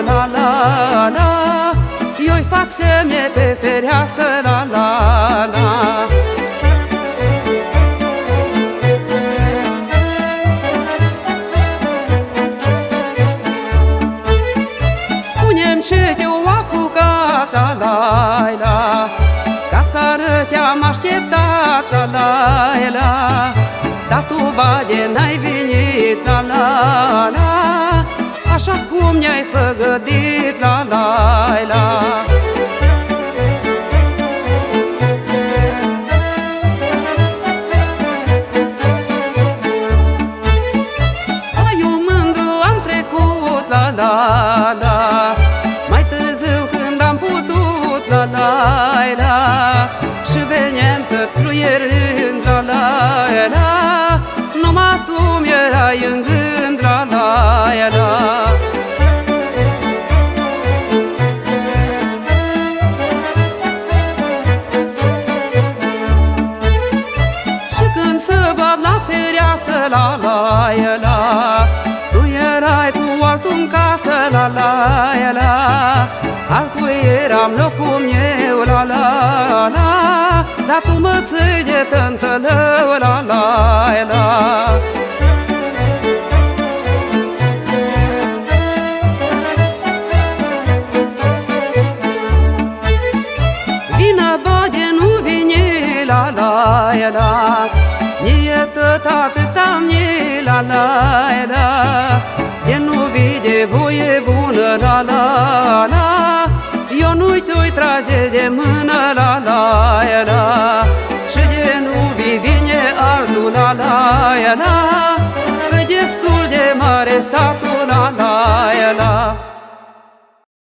la la la. Eu-i fac semne pe fereastră, la la la. Spune-mi ce te-o apucat, la la la. Ca sară te-am așteptat, la la la. Dar tu, bade, n-ai venit, la la la. Așa cum ne-ai făgădit, la la la. Ai un mândru am trecut, la la la. Mai târziu când am putut, la la la. Și veneam tot fluierând, la la la. Numai tu mi-erai în gând, la la la. Și când se bat la fereastră, la la la. Tu erai cu altul în casă, la la la. Altul eram locul meu, la la la. Dar tu mă ții de tântălău, la la la. Vină, bade, nu vine, la la la. Nie tot atâta mie, la la la. De nu vide voie bună, la la la. Eu nu-i tu-i trage de mână, la la la. Și de nu vine altul, la la la. Că destul de mare satul,